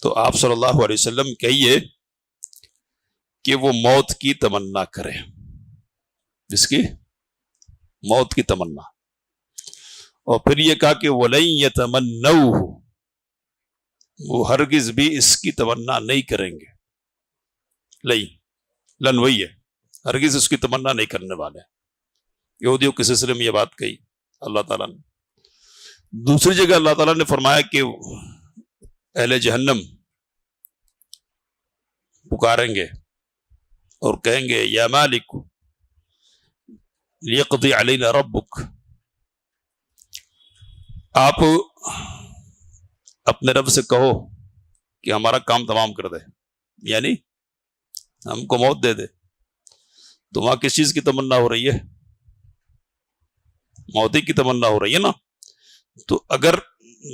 تو آپ صلی اللہ علیہ وسلم کہیے کہ وہ موت کی تمنا کرے، جس کی موت کی تمنا، اور پھر یہ کہا کہ وَلَن يَتَمَنَّوْهُ، وہ ہرگز بھی اس کی تمنا نہیں کریں گے. لن وہی ہے، ہرگز اس کی تمنا نہیں کرنے والے. یہودیوں کے سلسلے میں یہ بات کہی اللہ تعالیٰ نے. دوسری جگہ اللہ تعالیٰ نے فرمایا کہ اہل جہنم پکاریں گے اور کہیں گے یا مالک لیقضی علینا ربک، آپ اپنے رب سے کہو کہ ہمارا کام تمام کر دے، یعنی ہم کو موت دے دے. تو وہاں کس چیز کی تمنا ہو رہی ہے؟ موتی کی تمنا ہو رہی ہے نا. تو اگر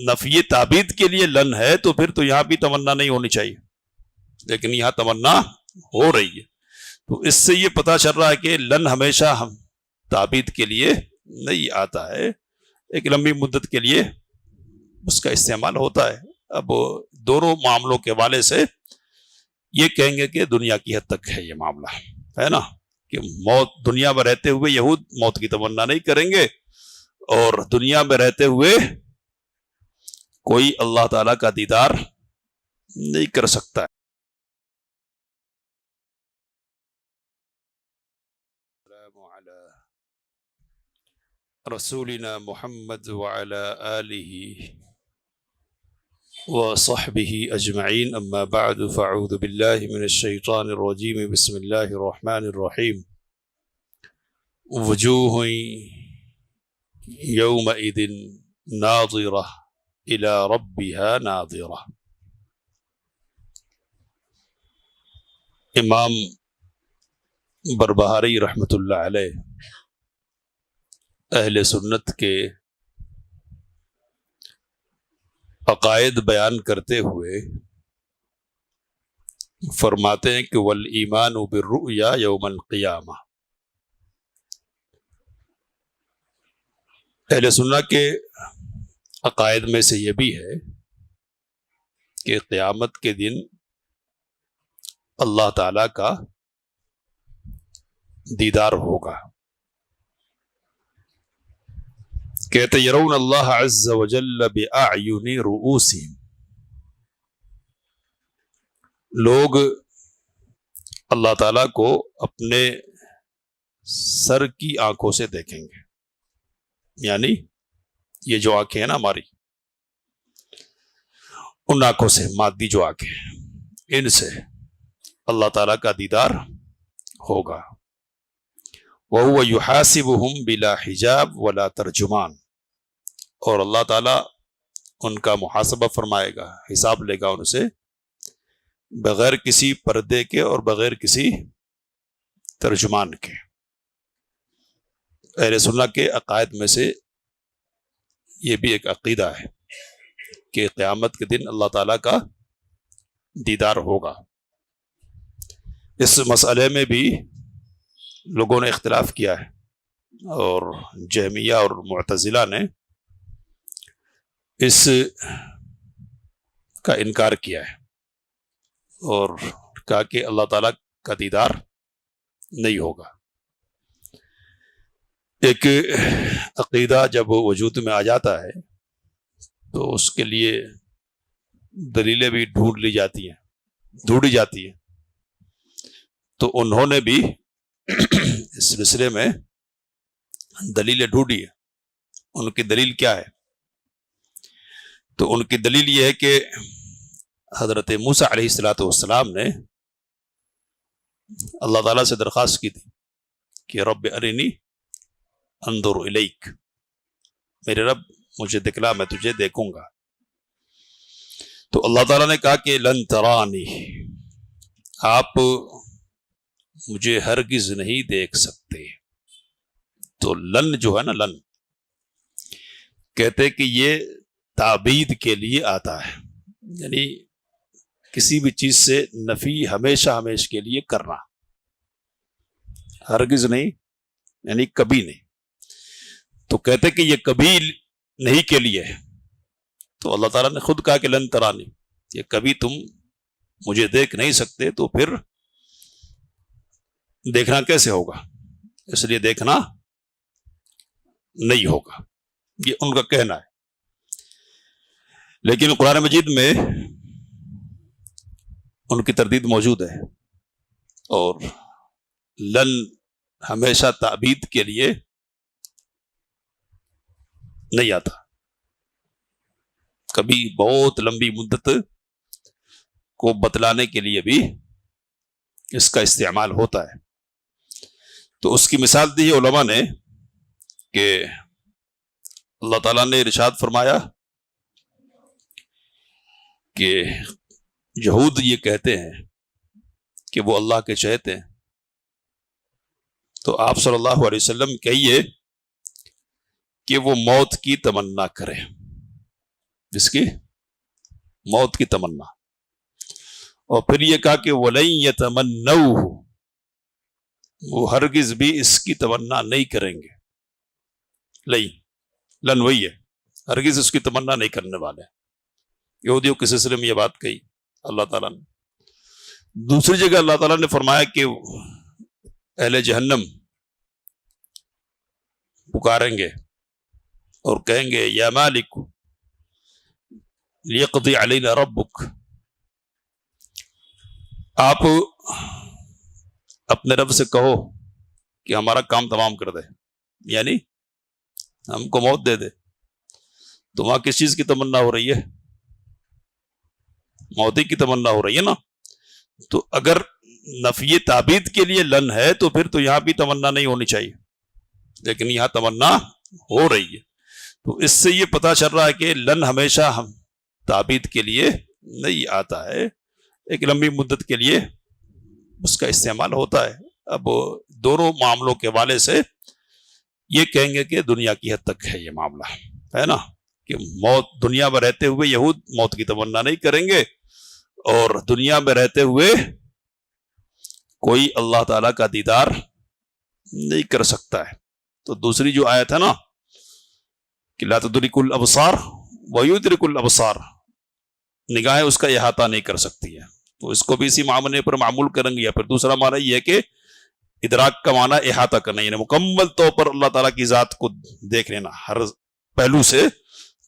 نفی تعبید کے لیے لن ہے تو پھر تو یہاں بھی تمنا نہیں ہونی چاہیے، لیکن یہاں تمنا ہو رہی ہے. تو اس سے یہ پتہ چل رہا ہے کہ لن ہمیشہ ہم تعبید کے لیے نہیں آتا ہے، ایک لمبی مدت کے لیے اس کا استعمال ہوتا ہے. اب دونوں معاملوں کے حوالے سے یہ کہیں گے کہ دنیا کی حد تک ہے یہ معاملہ، ہے نا، کہ موت دنیا میں رہتے ہوئے یہود موت کی تمنا نہیں کریں گے، اور دنیا میں رہتے ہوئے کوئی اللہ تعالیٰ کا دیدار نہیں کر سکتا ہے. رسولنا محمد وعلى آله وصحبه أجمعين، أما بعد فأعوذ بالله من الشيطان الرجيم. بسم الله الرحمن الرحيم. وجوه يومئذ ناظرة إلى ربها ناظرة. امام بربہاری رحمۃ اللہ علیہ اہل سنت کے عقائد بیان کرتے ہوئے فرماتے ہیں کہ والایمان بالرؤیا یوم القیامہ. اہل سنت کے عقائد میں سے یہ بھی ہے کہ قیامت کے دن اللہ تعالی کا دیدار ہوگا. کہتے یرون اللہ عز وجل بأعین رؤوسہم، لوگ اللہ تعالیٰ کو اپنے سر کی آنکھوں سے دیکھیں گے، یعنی یہ جو آنکھیں ہیں نا ہماری، ان آنکھوں سے، مادی جو آنکھیں، ان سے اللہ تعالیٰ کا دیدار ہوگا. وَهُوَ يُحَاسِبُهُمْ بِلَا حِجَابٍ وَلَا تَرْجُمَانٍ، اور اللہ تعالیٰ ان کا محاسبہ فرمائے گا، حساب لے گا ان سے بغیر کسی پردے کے اور بغیر کسی ترجمان کے. اہل سنت کے عقائد میں سے یہ بھی ایک عقیدہ ہے کہ قیامت کے دن اللہ تعالیٰ کا دیدار ہوگا. اس مسئلے میں بھی لوگوں نے اختلاف کیا ہے، اور جہمیہ اور معتزلہ نے اس کا انکار کیا ہے اور کہا کہ اللہ تعالیٰ کا دیدار نہیں ہوگا. ایک عقیدہ جب وجود میں آ جاتا ہے تو اس کے لیے دلیلیں بھی ڈھونڈی جاتی ہیں. تو انہوں نے بھی اس سلسلے میں دلیلیں ڈھونڈی ہے. ان کی دلیل کیا ہے؟ تو ان کی دلیل یہ ہے کہ حضرت موسیٰ علیہ السلام نے اللہ تعالیٰ سے درخواست کی تھی کہ رب ارنی انظر الیک، میرے رب مجھے دکھلا، میں تجھے دیکھوں گا. تو اللہ تعالیٰ نے کہا کہ لن ترانی، آپ مجھے ہرگز نہیں دیکھ سکتے. تو لن جو ہے نا، لن کہتے کہ یہ تعبید کے لیے آتا ہے، یعنی کسی بھی چیز سے نفی ہمیشہ کے لیے کرنا، ہرگز نہیں یعنی کبھی نہیں. تو کہتے کہ یہ کبھی نہیں کے لیے ہے. تو اللہ تعالیٰ نے خود کہا کہ لن ترانی، کہ کبھی تم مجھے دیکھ نہیں سکتے تو پھر دیکھنا کیسے ہوگا، اس لیے دیکھنا نہیں ہوگا، یہ ان کا کہنا ہے۔ لیکن قرآن مجید میں ان کی تردید موجود ہے، اور لن ہمیشہ تعبید کے لیے نہیں آتا، کبھی بہت لمبی مدت کو بتلانے کے لیے بھی اس کا استعمال ہوتا ہے۔ تو اس کی مثال دی ہے علماء نے کہ اللہ تعالیٰ نے ارشاد فرمایا کہ یہود یہ کہتے ہیں کہ وہ اللہ کے چہتے ہیں، تو آپ صلی اللہ علیہ وسلم کہیے کہ وہ موت کی تمنا کرے، جس کی موت کی تمنا، اور پھر یہ کہا کہ وَلَن يَتَمَنَّوْهُ، وہ ہرگز بھی اس کی تمنا نہیں کریں گے۔ لن وہی ہے، ہرگز اس کی تمنا نہیں کرنے والے۔ یہودیوں کے سلسلے میں یہ بات کہی اللہ تعالیٰ نے۔ دوسری جگہ اللہ تعالیٰ نے فرمایا کہ اہل جہنم پکاریں گے اور کہیں گے یا مالک لیقضی علینا ربک، آپ اپنے رب سے کہو کہ ہمارا کام تمام کر دے، یعنی ہم کو موت دے دے۔ تو وہاں کس چیز کی تمنا ہو رہی ہے؟ موت کی تمنا ہو رہی ہے نا۔ تو اگر نفی تعبید کے لیے لن ہے تو پھر تو یہاں بھی تمنا نہیں ہونی چاہیے، لیکن یہاں تمنا ہو رہی ہے۔ تو اس سے یہ پتہ چل رہا ہے کہ لن ہمیشہ ہم تعبید کے لیے نہیں آتا ہے، ایک لمبی مدت کے لیے اس کا استعمال ہوتا ہے۔ اب دونوں معاملوں کے حوالے سے یہ کہیں گے کہ دنیا کی حد تک ہے یہ معاملہ، ہے نا، کہ موت دنیا میں رہتے ہوئے یہود موت کی تمنا نہیں کریں گے، اور دنیا میں رہتے ہوئے کوئی اللہ تعالیٰ کا دیدار نہیں کر سکتا ہے۔ تو دوسری جو آیت ہے نا کہ لا تدرک الابصار ویدرک الابصار، نگاہیں اس کا احاطہ نہیں کر سکتی ہے، تو اس کو بھی اسی معنی پر معمول کریں گے۔ یا پھر دوسرا معنی یہ ہے کہ ادراک کا معنی احاطہ کرنا، یعنی مکمل طور پر اللہ تعالیٰ کی ذات کو دیکھ لینا ہر پہلو سے،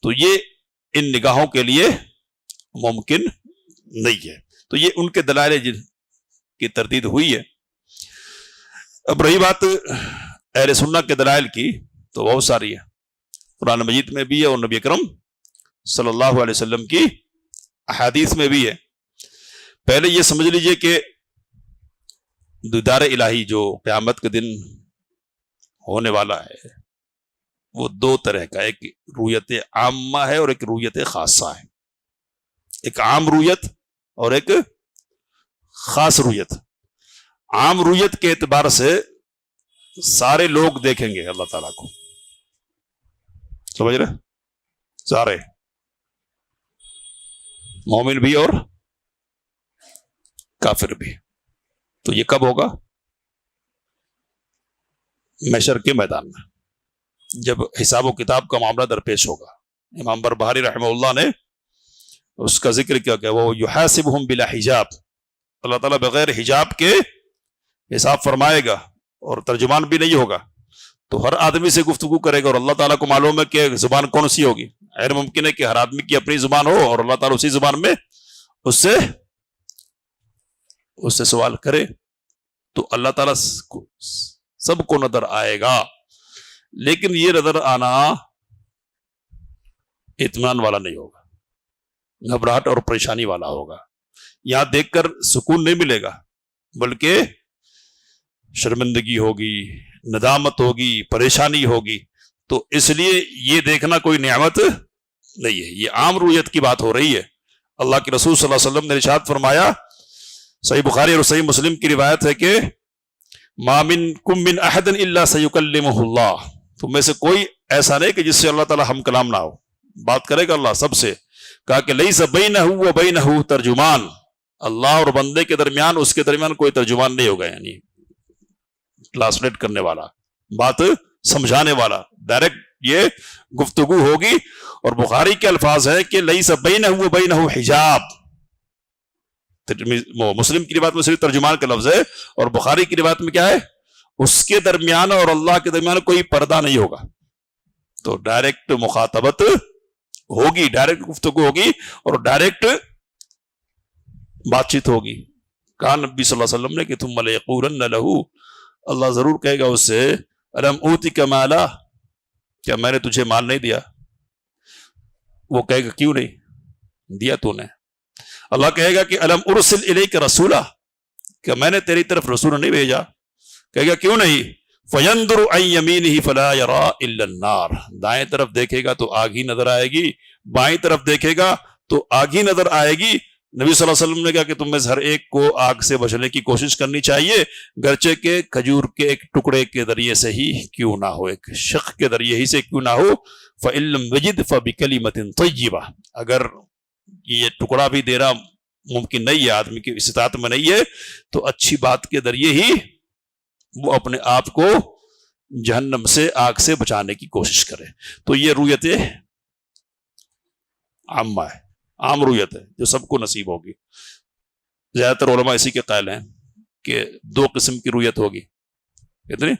تو یہ ان نگاہوں کے لیے ممکن نہیں ہے۔ تو یہ ان کے دلائل جن کی تردید ہوئی ہے۔ اب رہی بات اہل سنت کے دلائل کی، تو بہت ساری ہے، قرآن مجید میں بھی ہے اور نبی اکرم صلی اللہ علیہ وسلم کی احادیث میں بھی ہے۔ پہلے یہ سمجھ لیجئے کہ دیدار الہی جو قیامت کے دن ہونے والا ہے وہ دو طرح کا، ایک رویت عامہ ہے اور ایک رویت خاصہ ہے، ایک عام رویت اور ایک خاص رویت۔ عام رویت کے اعتبار سے سارے لوگ دیکھیں گے اللہ تعالیٰ کو، سمجھ رہے، سارے مومن بھی اور کافر بھی۔ تو یہ کب ہوگا؟ محشر کے میدان میں، جب حساب و کتاب کا معاملہ درپیش ہوگا۔ امام بربہاری رحمہ اللہ نے اس کا ذکر کیا کہ وہ یحاسبہم بلا حجاب، اللہ تعالیٰ بغیر حجاب کے حساب فرمائے گا اور ترجمان بھی نہیں ہوگا، تو ہر آدمی سے گفتگو کرے گا، اور اللہ تعالیٰ کو معلوم ہے کہ زبان کون سی ہوگی۔ غیر ممکن ہے کہ ہر آدمی کی اپنی زبان ہو اور اللہ تعالیٰ اسی زبان میں اس سے سوال کرے، تو اللہ تعالیٰ سب کو نظر آئے گا، لیکن یہ نظر آنا اطمینان والا نہیں ہوگا، گھبراہٹ اور پریشانی والا ہوگا۔ یہاں دیکھ کر سکون نہیں ملے گا، بلکہ شرمندگی ہوگی، ندامت ہوگی، پریشانی ہوگی۔ تو اس لیے یہ دیکھنا کوئی نعمت نہیں ہے، یہ عام رویت کی بات ہو رہی ہے۔ اللہ کے رسول صلی اللہ علیہ وسلم نے ارشاد فرمایا، صحیح بخاری اور صحیح مسلم کی روایت ہے کہ ما منکم من احد الا سیکلمہ اللہ، تم میں سے کوئی ایسا نہیں کہ جس سے اللہ تعالیٰ ہم کلام نہ ہو، بات کرے گا اللہ سب سے۔ کہا کہ لیس بینہ و بینہ ترجمان، اللہ اور بندے کے درمیان، اس کے درمیان کوئی ترجمان نہیں ہوگا، یعنی ٹرانسلیٹ کرنے والا، بات سمجھانے والا، ڈائریکٹ یہ گفتگو ہوگی۔ اور بخاری کے الفاظ ہیں کہ لیس بینہ و بینہ حجاب، مسلم کی روایت میں صرف ترجمان کا لفظ ہے، اور بخاری کی روایت میں کیا ہے، اس کے درمیان اور اللہ کے درمیان کوئی پردہ نہیں ہوگا. تو ڈائریکٹ مخاطبت ہوگی، ڈائریکٹ گفتگو ہوگی اور ڈائریکٹ بات چیت ہوگی. کہا نبی صلی اللہ علیہ وسلم نے کہ ثم لیقولن لہ، اللہ ضرور کہے گا اس سے، الم اوتک مالا، کیا میں نے تجھے مال نہیں دیا؟ وہ کہے گا کیوں نہیں دیا تو نے؟ اللہ کہے گا کہ الم ارسل الیک رسولا، کہ میں نے تیری طرف رسول نہیں بھیجا؟ کہے گا کیوں نہیں؟ فینظر عن یمینہ فلا یری الا النار، دائیں طرف دیکھے گا تو آگ ہی نظر آئے گی، بائیں طرف دیکھے گا تو آگ ہی نظر آئے گی. نبی صلی اللہ علیہ وسلم نے کہا کہ تم میں سے ہر ایک کو آگ سے بچنے کی کوشش کرنی چاہیے، گرچہ کہ کھجور کے ایک ٹکڑے کے ذریعے سے ہی کیوں نہ ہو، ایک شق کے ذریعے ہی سے کیوں نہ ہو. فَإِن لَّمْ يَجِدْ فَبِكَلِمَةٍ طَيِّبَةٍ، اگر یہ ٹکڑا بھی دینا ممکن نہیں ہے، آدمی کی استطاعت میں نہیں ہے، تو اچھی بات کے ذریعے ہی وہ اپنے آپ کو جہنم سے، آگ سے بچانے کی کوشش کرے. تو یہ رویت عامہ ہے، عام رویت ہے جو سب کو نصیب ہوگی. زیادہ تر علماء اسی کے قائل ہیں کہ دو قسم کی رویت ہوگی. کتنی؟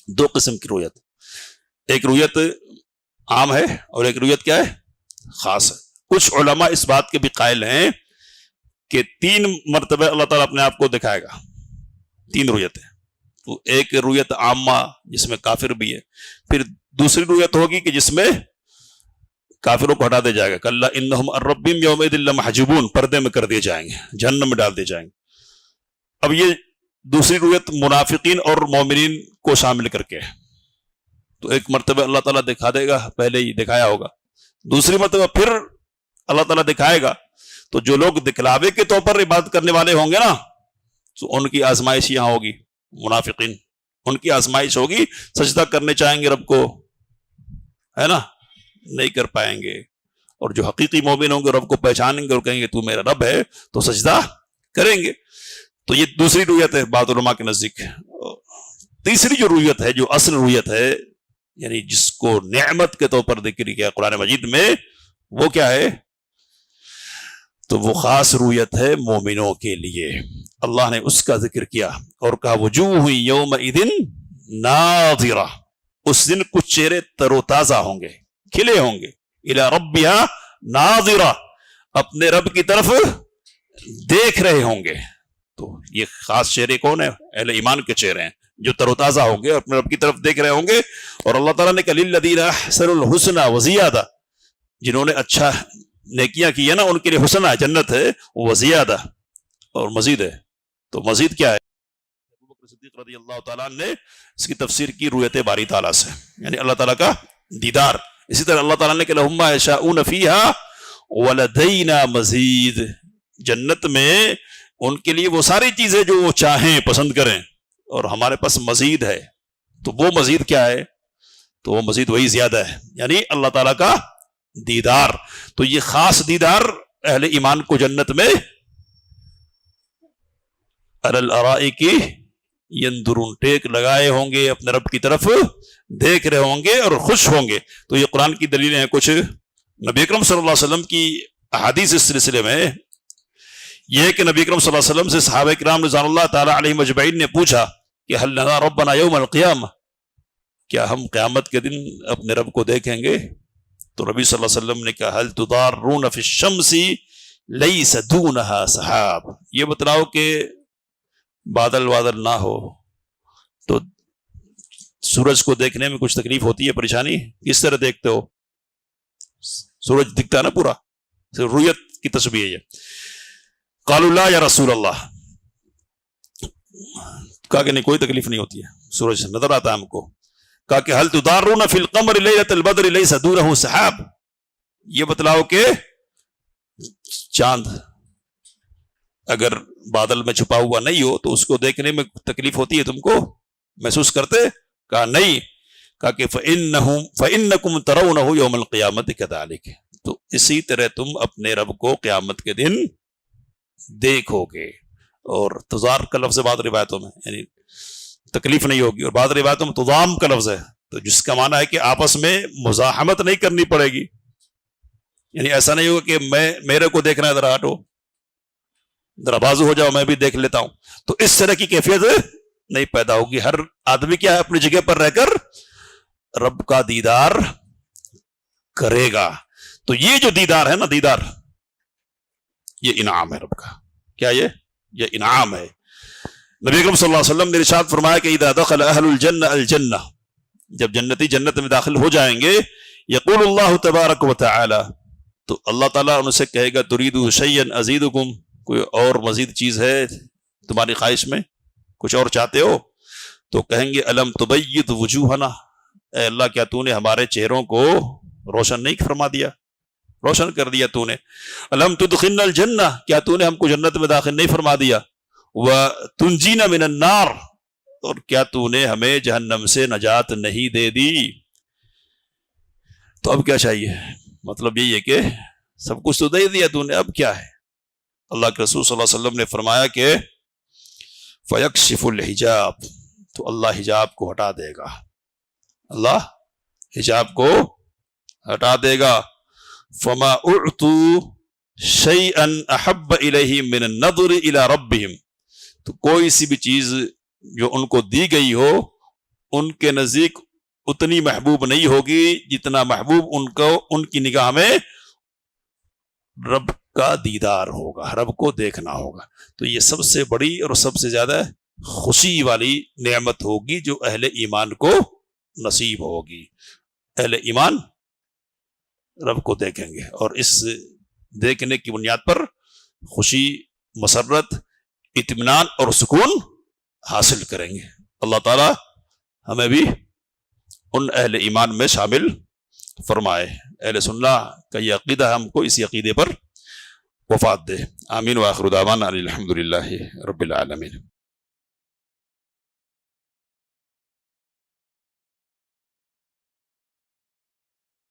دو قسم کی رویت. ایک رویت عام ہے اور ایک رویت کیا ہے؟ خاص ہے. کچھ علماء اس بات کے بھی قائل ہیں کہ 3 مرتبہ اللہ تعالیٰ اپنے آپ کو دکھائے گا. 3 رویتیں. تو ایک رویت عامہ جس میں کافر بھی ہے، پھر دوسری رویت ہوگی کہ جس میں کافروں کو ہٹا دیا جائے گا، کلا انہم عن ربہم یومئذ لمحجوبون، پردے میں کر دیے جائیں گے، جہنم میں ڈال دیے جائیں گے. اب یہ دوسری رویت منافقین اور مومنین کو شامل کر کے ہے. تو ایک مرتبہ اللہ تعالیٰ دکھا دے گا، پہلے ہی دکھایا ہوگا، دوسری مرتبہ پھر اللہ تعالیٰ دکھائے گا. تو جو لوگ دکھلاوے کے طور پر عبادت کرنے والے ہوں گے نا، تو ان کی آزمائش یہاں ہوگی. منافقین ان کی آزمائش ہوگی، سجدہ کرنے چاہیں گے رب کو، ہے نا، نہیں کر پائیں گے. اور جو حقیقی مومن ہوں گے رب کو پہچانیں گے اور کہیں گے تو میرا رب ہے، تو سجدہ کریں گے. تو یہ دوسری رویت ہے بعض علماء کے نزدیک. تیسری جو رویت ہے، جو اصل رویت ہے، یعنی جس کو نعمت کے طور پر ذکر کیا قرآن مجید میں، وہ کیا ہے؟ تو وہ خاص رویت ہے مومنوں کے لیے. اللہ نے اس کا ذکر کیا اور کہا وجوہ یومئذ ناظرہ، اس دن کچھ چہرے تر و تازہ ہوں گے، کھلے ہوں گے، الی ربہا ناظرہ، اپنے رب کی طرف دیکھ رہے ہوں گے. تو یہ خاص چہرے کون ہیں؟ اہل ایمان کے چہرے ہیں جو تر و تازہ ہوں گے، اپنے رب کی طرف دیکھ رہے ہوں گے. اور اللہ تعالیٰ نے کہا للذین احسنوا الحسنی وزیادہ، جنہوں نے اچھا نیکیاں کی ہے نا، ان کے لیے حسنہ جنت ہے، وزیادہ اور مزید ہے. تو مزید کیا ہے؟ ابو بکر صدیق رضی اللہ تعالیٰ نے اس کی تفسیر کی رویت باری تعالیٰ سے، یعنی اللہ تعالیٰ کا دیدار. اسی طرح اللہ تعالیٰ نے کہا لہم ما یشاؤون فیہا ولدینا مزید، جنت میں ان کے لیے وہ ساری چیزیں جو وہ چاہیں، پسند کریں، اور ہمارے پاس مزید ہے. تو وہ مزید کیا ہے؟ تو وہ مزید وہی زیادہ ہے، یعنی اللہ تعالیٰ کا دیدار. تو یہ خاص دیدار اہل ایمان کو جنت میں علی الارائک ینظرون، ٹیک لگائے ہوں گے، اپنے رب کی طرف دیکھ رہے ہوں گے اور خوش ہوں گے. تو یہ قرآن کی دلیلیں ہیں. کچھ نبی اکرم صلی اللہ علیہ وسلم کی احادیث اس سلسلے میں یہ ہے کہ نبی اکرم صلی اللہ علیہ وسلم سے صحابہ کرام رضوان اللہ تعالی علیہم اجمعین نے پوچھا کہ هل نرى ربنا یوم القیامہ، کیا ہم قیامت کے دن اپنے رب کو دیکھیں گے؟ تو نبی صلی اللہ علیہ وسلم نے کہا هل تضارون فی الشمس لیس دونها سحاب، یہ بتلاؤ کہ بادل نہ ہو تو سورج کو دیکھنے میں کچھ تکلیف ہوتی ہے، پریشانی؟ کس طرح دیکھتے ہو؟ سورج دکھتا ہے نا پورا. رویت کی تشبیہ ہے. قالوا لا یا رسول اللہ، کہا کہ نہیں کوئی تکلیف نہیں ہوتی ہے، سورج نظر آتا ہے ہم کو. کہا کہ هل تضارون فی القمر لیلۃ البدر لیس دونہ سحاب، یہ بتلاؤ کہ چاند اگر بادل میں چھپا ہوا نہیں ہو تو اس کو دیکھنے میں تکلیف ہوتی ہے، تم کو محسوس کرتے؟ کہا نہیں. کہا کہ فَإِنَّكُمْ تَرَوْنَهُ يَوْمَ الْقِيَامَةِ كَذَلِكَ، تو اسی طرح تم اپنے رب کو قیامت کے دن دیکھو گے. اور تضار کا لفظ بعض روایتوں میں یعنی تکلیف نہیں ہوگی، اور بعض روایتوں میں تضام کا لفظ ہے، تو جس کا معنی ہے کہ آپس میں مزاحمت نہیں کرنی پڑے گی. یعنی ایسا نہیں ہوگا کہ میں میرے کو دیکھنا ہے ذرا ہٹو، ذرا بازو ہو جاؤ میں بھی دیکھ لیتا ہوں. تو اس طرح کی کیفیت نہیں پیدا ہوگی. ہر آدمی کیا ہے اپنی جگہ پر رہ کر رب کا دیدار کرے گا. تو یہ جو دیدار ہے نا، دیدار یہ انعام ہے رب کا. کیا یہ انعام ہے. نبی اکرم صلی اللہ علیہ وسلم نے ارشاد فرمایا کہ اذا دخل اہل الجنہ الجنہ، جب جنتی جنت میں داخل ہو جائیں گے، یقول اللہ تبارک و تعالی، تو اللہ تعالیٰ ان سے کہے گا تریدو شیئا ازیدکم، کوئی اور مزید چیز ہے تمہاری خواہش میں، کچھ اور چاہتے ہو؟ تو کہیں گے الم تبید وجوہنا، اے اللہ کیا تو نے ہمارے چہروں کو روشن نہیں فرما دیا، روشن کر دیا تو نے. الم تدخلنا الجنہ، کیا تو نے ہم کو جنت میں داخل نہیں فرما دیا. وتنجینا من النار، اور کیا تو نے ہمیں جہنم سے نجات نہیں دے دی. تو اب کیا چاہیے؟ مطلب یہی ہے کہ سب کچھ تو دے دیا تو نے، اب کیا ہے؟ اللہ کے رسول صلی اللہ علیہ وسلم نے فرمایا کہ فیکشف الحجاب، تو اللہ حجاب کو ہٹا دے گا، اللہ حجاب کو ہٹا دے گا. فما اعطوا شیئا احب الیہم من النظر الی ربہم، تو کوئی سی بھی چیز جو ان کو دی گئی ہو ان کے نزدیک اتنی محبوب نہیں ہوگی جتنا محبوب ان کو ان کی نگاہ میں رب کا دیدار ہوگا، رب کو دیکھنا ہوگا. تو یہ سب سے بڑی اور سب سے زیادہ خوشی والی نعمت ہوگی جو اہل ایمان کو نصیب ہوگی. اہل ایمان رب کو دیکھیں گے اور اس دیکھنے کی بنیاد پر خوشی، مسرت، اطمینان اور سکون حاصل کریں گے. اللہ تعالی ہمیں بھی ان اہل ایمان میں شامل فرمائے. اہل سنہ کا یہ عقیدہ، ہم کو اسی عقیدے پر وفات دے. آمین. وآخر دعوانا الحمدللہ رب العالمین.